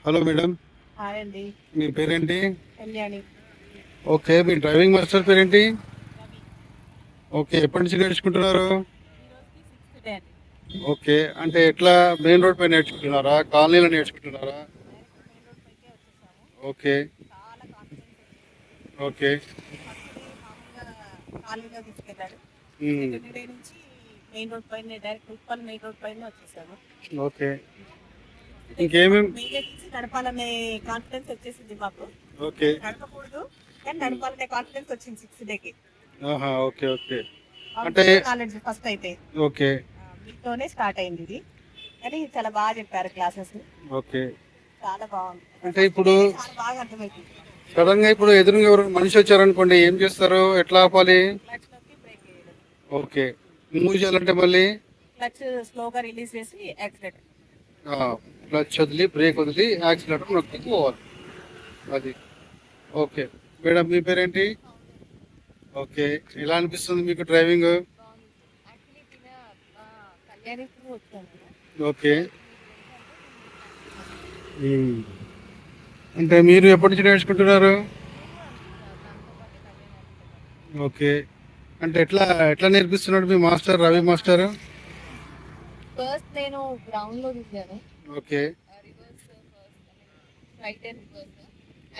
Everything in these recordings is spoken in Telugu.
హలో మేడం, హాయ్ అండి. మీ పేరేంటి? కళ్యాణి. ఓకే, మీ డ్రైవింగ్ మాస్టర్ పేరేంటి? రవి. ఓకే, ఎప్పటి నుంచి నేర్చుకుంటున్నారు? ఈ రోజుకి సిక్స్త్ డే అండి. ఓకే, అంటే ఎట్లా మెయిన్ రోడ్ పై నేర్చుకుంటున్నారా, కాలనీలో నేర్చుకుంటున్నారా? డైరెక్ట్ మెయిన్ రోడ్ పైకే వచ్చేసాము. ఓకే. చాలా కాన్ఫిడెన్స్ వచ్చింది. ఓకే. ఫస్ట్ డే మామూలుగా కాలనీలో తీసుకెళ్ళాడు. మ్మ్. సెకండ్ డే నుంచి మెయిన్ రోడ్ పైన డైరెక్ట్ ఉప్పల్ మెయిన్ రోడ్ పైన వచ్చేసాము. ఓకే. సిక్స్త్ డే ఇంకేమేం? మెయిన్ డే నుంచి నడపాలనే కాన్ఫిడెన్స్ వచ్చేసింది మాకు. ఓకే. నడపకూడదు కానీ నడపాలనే కాన్ఫిడెన్స్ వచ్చింది సిక్స్త్ డేకి. ఆహా, ఓకే ఓకే. అంటే కాలేజ్ ఫస్ట్ అయితే ఓకే. మీతోనే స్టార్ట్ అయింది ఇది. కానీ చాలా బాగా చెప్పారు క్లాసెస్. ఓకే. చాలా బాగుంది. అంటే ఇప్పుడు చాలా బాగా అర్థమైంది. సడన్ గా ఇప్పుడు ఎదురుగా ఎవరు మనిషి వచ్చారనుకోండి, ఏం చేస్తారు, ఎట్లా ఆపాలి? క్లచ్ నొక్కి బ్రేక్ వేయడం. ఓకే. మూవ్ చేయాలంటే మళ్ళీ క్లచ్ స్లోగా రిలీజ్ చేసి యాక్సిడెంట్. క్లచ్ వదిలి బ్రేక్ వదిలి యాక్సిలేటర్ నొక్కి పోవాలి. అది. ఓకే మేడం, మీ పేరేంటి? ఓకే, ఎలా అనిపిస్తుంది మీకు డ్రైవింగ్? యాక్చువల్లీ కళ్యాణి త్రూ వచ్చాను. ఓకే. మ్మ్. అంటే మీరు ఎప్పటి నుంచి నేర్చుకుంటున్నారు? ఓకే. అంటే ఎట్లా ఎట్లా నేర్పిస్తున్నాడు మీ మాస్టర్, రవి మాస్టర్? ఫస్ట్ నేను గ్రౌండ్ లో చూసాను. Okay. Reverse right and reverse.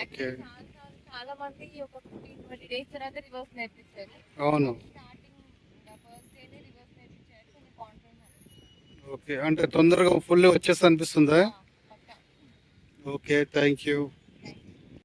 Okay. Actually చాలా మంది ఒక 15-20 డేస్ తర్వాత రివర్స్ నేర్పిస్తారు. అవును. స్టార్టింగ్ ఫస్ట్ డేనే రివర్స్ నేర్పించారు. కొంచెం కాన్ఫిడెన్స్. ఓకే, అంటే తొందరగా ఫుల్ వచ్చేస్తా అనిపిస్తుందా? పక్కా. Okay, thank you.